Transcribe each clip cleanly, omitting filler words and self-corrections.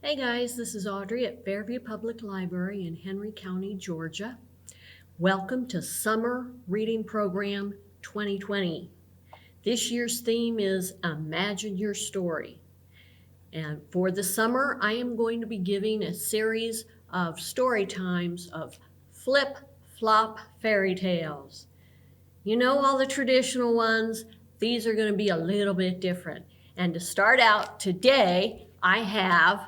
Hey guys, this is Audrey at Fairview Public Library in Henry County, Georgia. Welcome to Summer Reading Program 2020. This year's theme is Imagine Your Story. And for the summer, I am going to be giving a series of story times of flip-flop fairy tales. You know all the traditional ones, these are going to be a little bit different. And to start out today, I have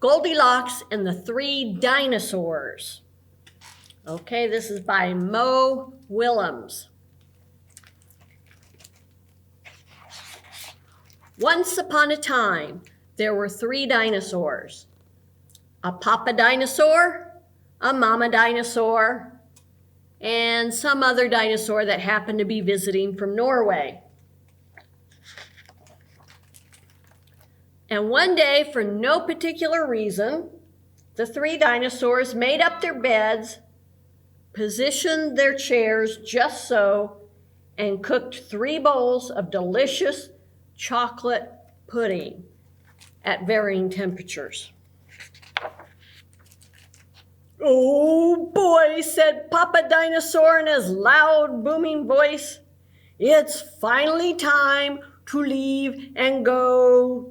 Goldilocks and the Three Dinosaurs. Okay, this is by Mo Willams. Once upon a time, there were three dinosaurs. A papa dinosaur, a mama dinosaur, and some other dinosaur that happened to be visiting from Norway. And one day, for no particular reason, the three dinosaurs made up their beds, positioned their chairs just so, and cooked 3 bowls of delicious chocolate pudding at varying temperatures. "Oh boy," said Papa Dinosaur in his loud, booming voice, "it's finally time to leave and go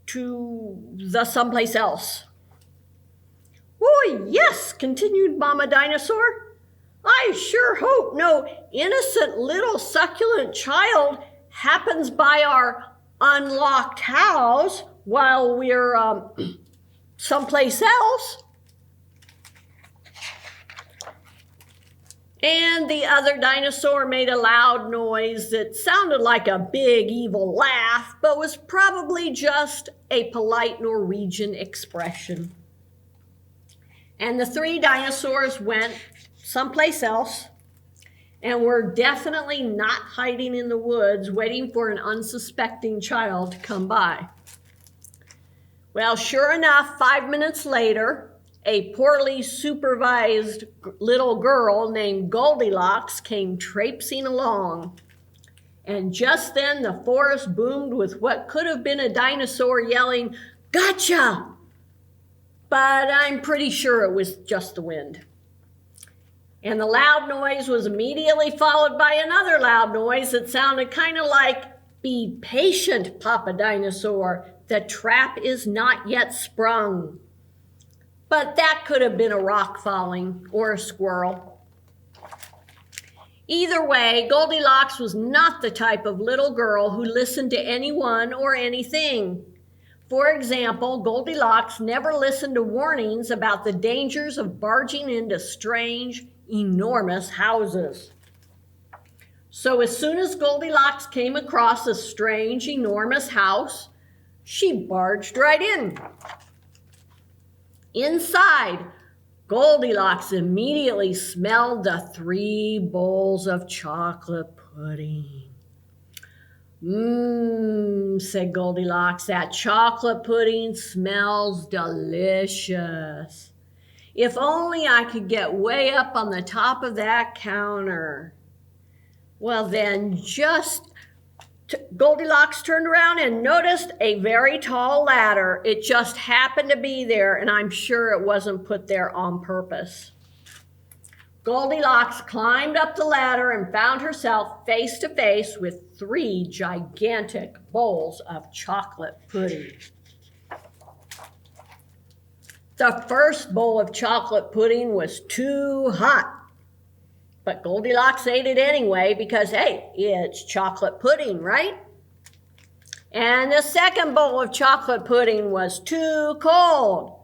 to the someplace else." "Oh yes," continued Mama Dinosaur, "I sure hope no innocent little succulent child happens by our unlocked house while we're someplace else." And the other dinosaur made a loud noise that sounded like a big evil laugh, but was probably just a polite Norwegian expression. And the three dinosaurs went someplace else and were definitely not hiding in the woods waiting for an unsuspecting child to come by. Well, sure enough, 5 minutes later, a poorly supervised little girl named Goldilocks came traipsing along. And just then the forest boomed with what could have been a dinosaur yelling, "Gotcha!" But I'm pretty sure it was just the wind. And the loud noise was immediately followed by another loud noise that sounded kind of like, "Be patient, Papa Dinosaur, the trap is not yet sprung." But that could have been a rock falling or a squirrel. Either way, Goldilocks was not the type of little girl who listened to anyone or anything. For example, Goldilocks never listened to warnings about the dangers of barging into strange, enormous houses. So as soon as Goldilocks came across a strange, enormous house, she barged right in. Inside, Goldilocks immediately smelled the 3 bowls of chocolate pudding. Said Goldilocks, "that chocolate pudding smells delicious. If only I could get way up on the top of that counter." Well then, Goldilocks turned around and noticed a very tall ladder. It just happened to be there, and I'm sure it wasn't put there on purpose. Goldilocks climbed up the ladder and found herself face to face with 3 gigantic bowls of chocolate pudding. The first bowl of chocolate pudding was too hot. But Goldilocks ate it anyway because, hey, it's chocolate pudding, right? And the second bowl of chocolate pudding was too cold.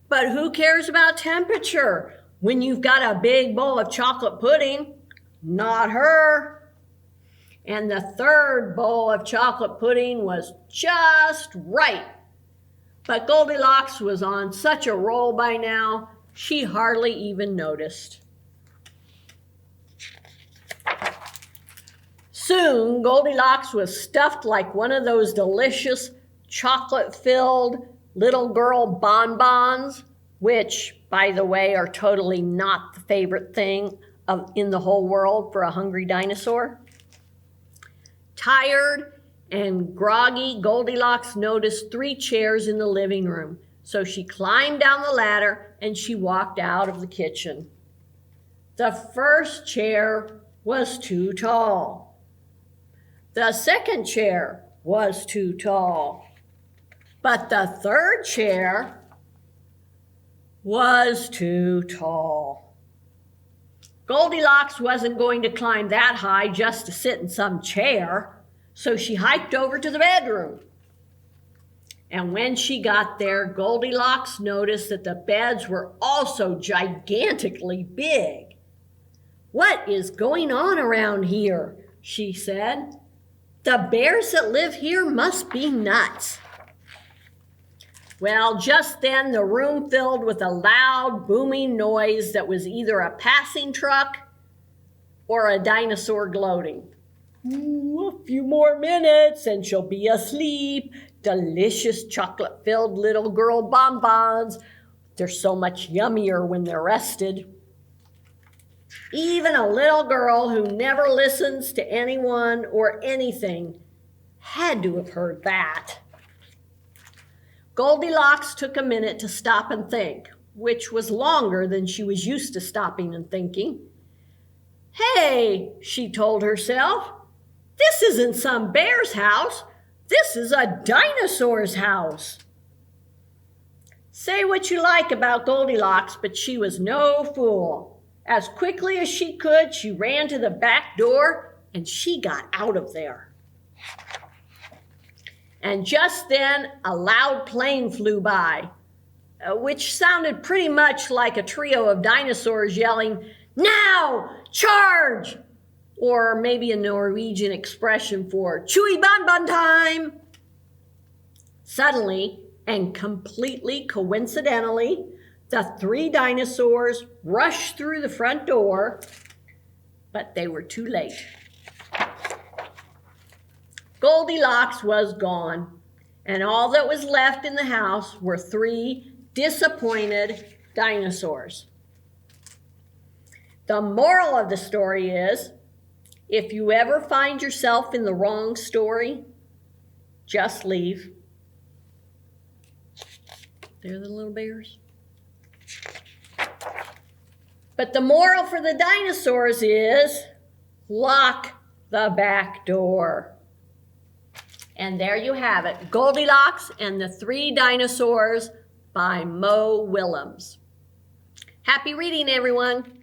But who cares about temperature when you've got a big bowl of chocolate pudding? Not her. And the third bowl of chocolate pudding was just right. But Goldilocks was on such a roll by now, she hardly even noticed. Soon, Goldilocks was stuffed like one of those delicious chocolate-filled little girl bonbons, which, by the way, are totally not the favorite thing in the whole world for a hungry dinosaur. Tired and groggy, Goldilocks noticed 3 chairs in the living room, So she climbed down the ladder and she walked out of the kitchen. The first chair was too tall. The second chair was too tall. But the third chair was too tall. Goldilocks wasn't going to climb that high just to sit in some chair, so she hiked over to the bedroom. And when she got there, Goldilocks noticed that the beds were also gigantically big. "What is going on around here?" she said. "The bears that live here must be nuts." Well, just then the room filled with a loud, booming noise that was either a passing truck or a dinosaur gloating. "A few more minutes and she'll be asleep. Delicious chocolate-filled little girl bonbons. They're so much yummier when they're rested." Even a little girl who never listens to anyone or anything had to have heard that. Goldilocks took a minute to stop and think, which was longer than she was used to stopping and thinking. "Hey," she told herself, "this isn't some bear's house. This is a dinosaur's house." Say what you like about Goldilocks, but she was no fool. As quickly as she could, she ran to the back door and she got out of there. And just then, a loud plane flew by, which sounded pretty much like a trio of dinosaurs yelling, "Now, charge!" Or maybe a Norwegian expression for "chewy bonbon time." Suddenly, and completely coincidentally, the three dinosaurs rushed through the front door, but they were too late. Goldilocks was gone, and all that was left in the house were three disappointed dinosaurs. The moral of the story is, if you ever find yourself in the wrong story, just leave. They're the little bears. But the moral for the dinosaurs is, lock the back door. And there you have it, Goldilocks and the Three Dinosaurs by Mo Willams. Happy reading, everyone.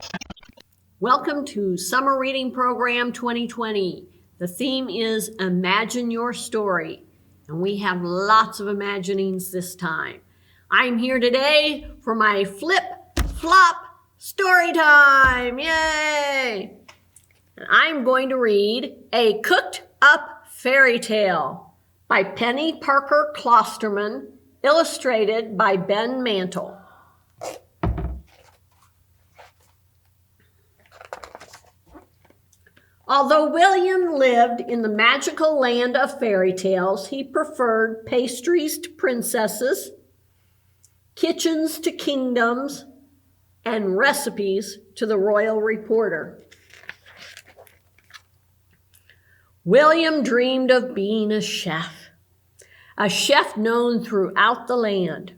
Welcome to Summer Reading Program 2020. The theme is Imagine Your Story, and we have lots of imaginings this time. I'm here today for my flip-flop story time. Yay! And I'm going to read A Cooked Up Fairy Tale by Penny Parker Klostermann, illustrated by Ben Mantle. Although William lived in the magical land of fairy tales, he preferred pastries to princesses, kitchens to kingdoms, and recipes to the royal reporter. William dreamed of being a chef known throughout the land.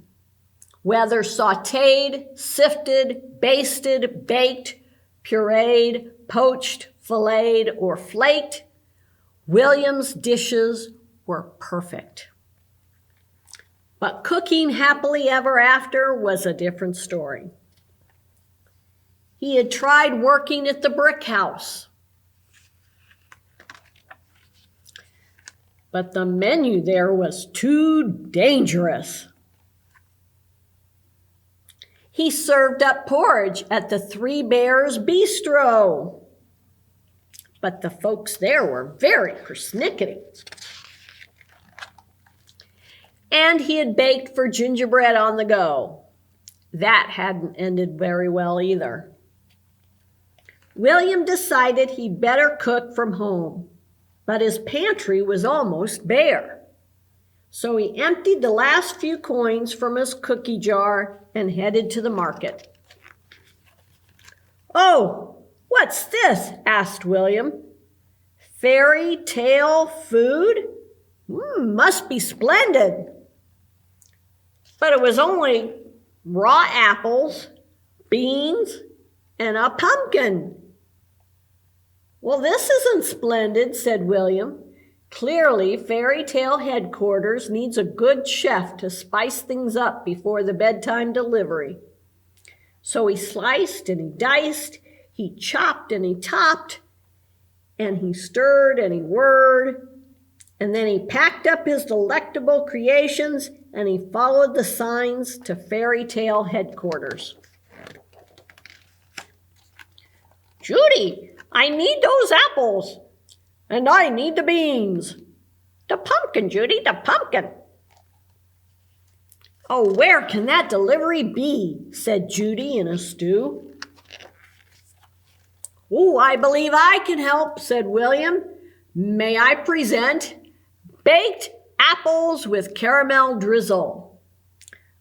Whether sautéed, sifted, basted, baked, pureed, poached, filleted, or flaked, William's dishes were perfect. But cooking happily ever after was a different story. He had tried working at the brick house, but the menu there was too dangerous. He served up porridge at the Three Bears Bistro, but the folks there were very persnickety. And he had baked for gingerbread on the go. That hadn't ended very well either. William decided he'd better cook from home, but his pantry was almost bare. So he emptied the last few coins from his cookie jar and headed to the market. "Oh, what's this?" asked William. "Fairy tale food? Must be splendid." but it was only raw apples, beans, and a pumpkin. Well, this isn't splendid, said William. Clearly, fairy tale headquarters needs a good chef to spice things up before the bedtime delivery. So he sliced and he diced, he chopped and he topped, and he stirred and he whirred, and then he packed up his delectable creations and he followed the signs to fairy tale headquarters. Judy, I need those apples, and I need the beans. The pumpkin, Judy, the pumpkin. Oh, where can that delivery be? Said Judy in a stew. Oh, I believe I can help, said William. May I present baked apples with caramel drizzle,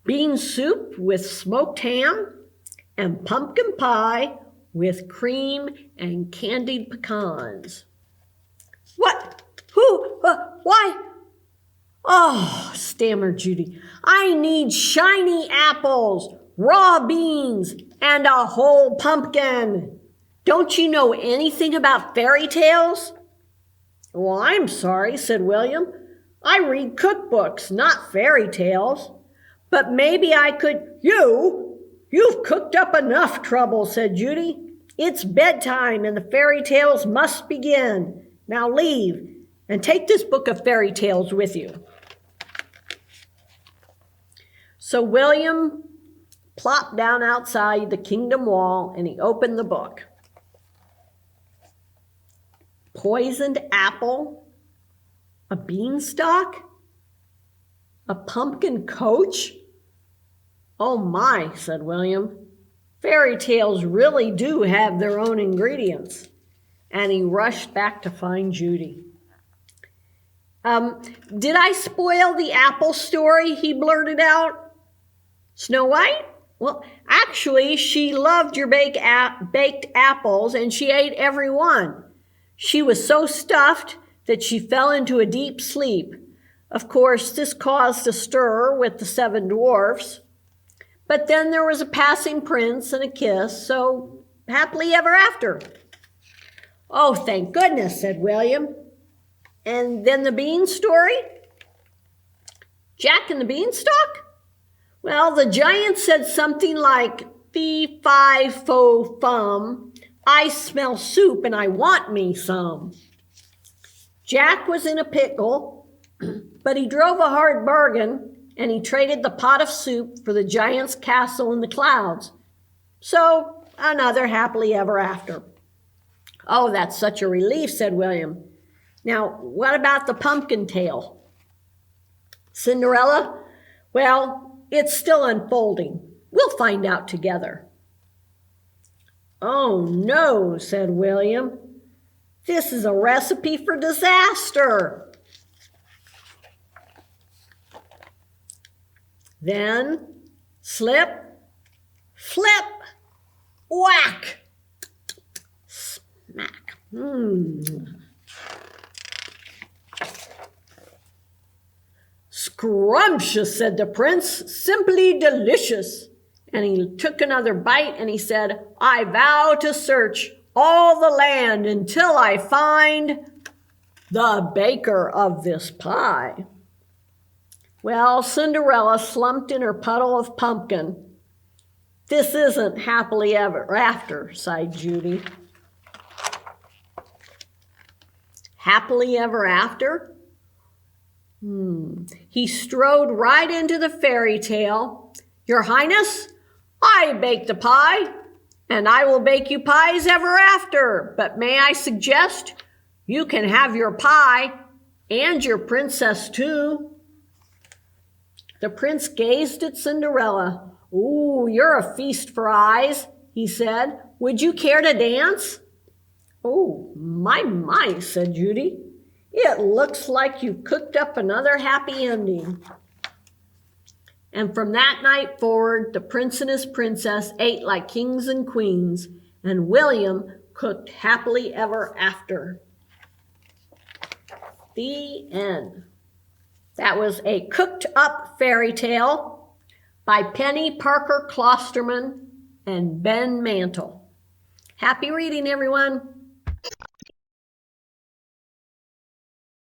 bean soup with smoked ham, and pumpkin pie with cream and candied pecans. What? Who? Why? Oh, stammered Judy. I need shiny apples, raw beans, and a whole pumpkin. Don't you know anything about fairy tales? Well, I'm sorry, said William. I read cookbooks, not fairy tales. But maybe I could... You've cooked up enough trouble, said Judy. It's bedtime and the fairy tales must begin. Now leave and take this book of fairy tales with you. So William plopped down outside the kingdom wall and he opened the book. Poisoned apple, a beanstalk, a pumpkin coach? Oh my, said William. Fairy tales really do have their own ingredients. And he rushed back to find Judy. Did I spoil the apple story? He blurted out. Snow White? Well, actually, she loved your baked apples and she ate every one. She was so stuffed that she fell into a deep sleep. Of course, this caused a stir with the 7 dwarfs. But then there was a passing prince and a kiss, so happily ever after. Oh, thank goodness, said William. And then the bean story? Jack and the Beanstalk? Well, the giant said something like, fee, fi, fo, fum, I smell soup and I want me some. Jack was in a pickle, but he drove a hard bargain and he traded the pot of soup for the giant's castle in the clouds. So, another happily ever after. Oh, that's such a relief, said William. Now, what about the pumpkin tale? Cinderella? Well, it's still unfolding. We'll find out together. Oh, no, said William. This is a recipe for disaster. Then, slip, flip, whack, smack. Scrumptious, said the prince, simply delicious. And he took another bite and he said, I vow to search all the land until I find the baker of this pie. Well, Cinderella slumped in her puddle of pumpkin. This isn't happily ever after, sighed Judy. Happily ever after? He strode right into the fairy tale. Your Highness, I baked the pie, and I will bake you pies ever after. But may I suggest you can have your pie and your princess too. The prince gazed at Cinderella. Ooh, you're a feast for eyes, he said. Would you care to dance? Oh, my, said Judy. It looks like you've cooked up another happy ending. And from that night forward, the prince and his princess ate like kings and queens, and William cooked happily ever after. The end. That was a cooked up fairy tale by Penny Parker Klostermann and Ben Mantle. Happy reading, everyone.